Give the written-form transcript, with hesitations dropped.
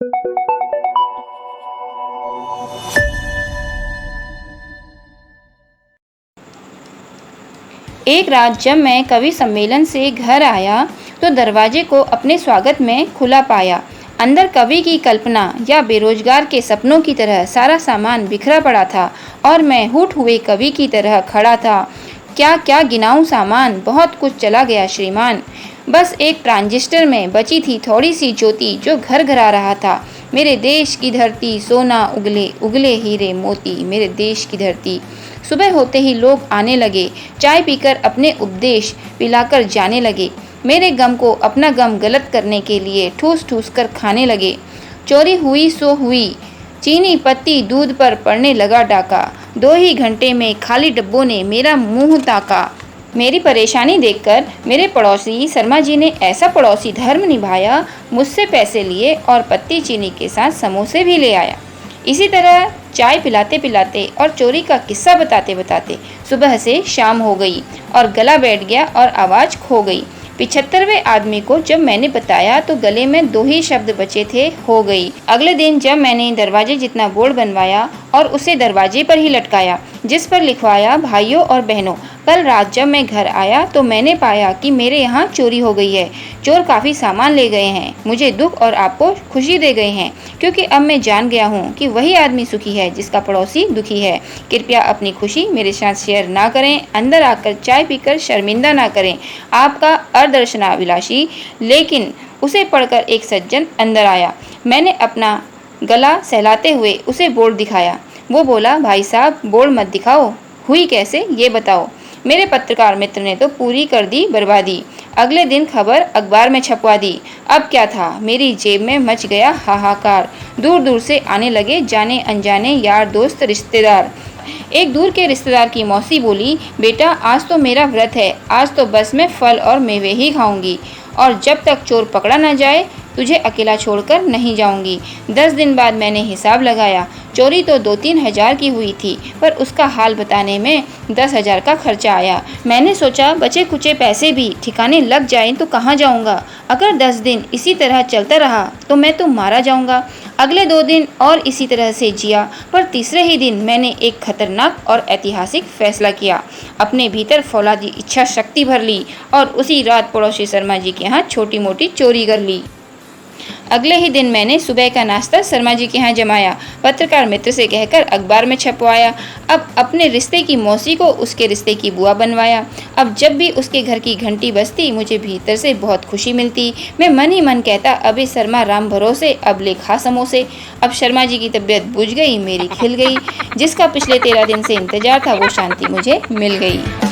एक रात जब मैं कवि सम्मेलन से घर आया तो दरवाजे को अपने स्वागत में खुला पाया। अंदर कवि की कल्पना या बेरोजगार के सपनों की तरह सारा सामान बिखरा पड़ा था और मैं हुट हुए कवि की तरह खड़ा था। क्या क्या गिनाऊं सामान, बहुत कुछ चला गया श्रीमान। बस एक ट्रांजिस्टर में बची थी थोड़ी सी ज्योति जो घर घर आ रहा था। मेरे देश की धरती सोना उगले उगले हीरे मोती, मेरे देश की धरती। सुबह होते ही लोग आने लगे, चाय पीकर अपने उपदेश पिलाकर जाने लगे। मेरे गम को अपना गम गलत करने के लिए ठूस ठूस कर खाने लगे। चोरी हुई सो हुई, चीनी पत्ती दूध पर पड़ने लगा डाका। 2 ही घंटे में खाली डब्बों ने मेरा मुंह ताका। मेरी परेशानी देखकर मेरे पड़ोसी शर्मा जी ने ऐसा पड़ोसी धर्म निभाया, मुझसे पैसे लिए और पत्ती चीनी के साथ समोसे भी ले आया। इसी तरह चाय पिलाते पिलाते और चोरी का किस्सा बताते बताते सुबह से शाम हो गई और गला बैठ गया और आवाज़ खो गई। 75वें आदमी को जब मैंने बताया तो गले में 2 ही शब्द बचे थे, हो गई। अगले दिन जब मैंने दरवाजे जितना बोर्ड बनवाया और उसे दरवाजे पर ही लटकाया जिस पर लिखवाया, भाइयों और बहनों, कल रात जब मैं घर आया तो मैंने पाया कि मेरे यहाँ चोरी हो गई है। चोर काफ़ी सामान ले गए हैं, मुझे दुख और आपको खुशी दे गए हैं, क्योंकि अब मैं जान गया हूँ कि वही आदमी सुखी है जिसका पड़ोसी दुखी है। कृपया अपनी खुशी मेरे साथ शेयर ना करें, अंदर आकर चाय पीकर शर्मिंदा ना करें। आपका अदर्शनाभिलाषी। लेकिन उसे पढ़कर एक सज्जन अंदर आया। मैंने अपना गला सहलाते हुए उसे बोर्ड दिखाया। वो बोला, भाई साहब बोर्ड मत दिखाओ, हुई कैसे ये बताओ। मेरे पत्रकार मित्र ने तो पूरी कर दी बर्बादी। अगले दिन खबर अखबार में छपवा दी। अब क्या था, मेरी जेब में मच गया हाहाकार। दूर दूर से आने लगे जाने अनजाने यार दोस्त रिश्तेदार। एक दूर के रिश्तेदार की मौसी बोली, बेटा आज तो मेरा व्रत है, आज तो बस मैं फल और मेवे ही खाऊंगी और जब तक चोर पकड़ा न जाए तुझे अकेला छोड़कर नहीं जाऊंगी। 10 दिन बाद मैंने हिसाब लगाया, चोरी तो 2-3 हज़ार की हुई थी, पर उसका हाल बताने में 10 हज़ार का खर्चा आया। मैंने सोचा बचे कुचे पैसे भी ठिकाने लग जाएं तो कहाँ जाऊंगा। अगर 10 दिन इसी तरह चलता रहा तो मैं तो मारा जाऊंगा। अगले 2 दिन और इसी तरह से जिया, पर तीसरे ही दिन मैंने एक खतरनाक और ऐतिहासिक फैसला किया। अपने भीतर फौलादी इच्छा शक्ति भर ली और उसी रात पड़ोसी शर्मा जी के यहाँ छोटी मोटी चोरी कर ली। अगले ही दिन मैंने सुबह का नाश्ता शर्मा जी के यहाँ जमाया, पत्रकार मित्र से कहकर अखबार में छपवाया। अब अपने रिश्ते की मौसी को उसके रिश्ते की बुआ बनवाया। अब जब भी उसके घर की घंटी बजती मुझे भीतर से बहुत खुशी मिलती। मैं मन ही मन कहता, अभी शर्मा राम भरोसे, अब ले खा समोसे। अब शर्मा जी की तबीयत बुझ गई, मेरी खिल गई। जिसका पिछले 13 दिन से इंतजार था वो शांति मुझे मिल गई।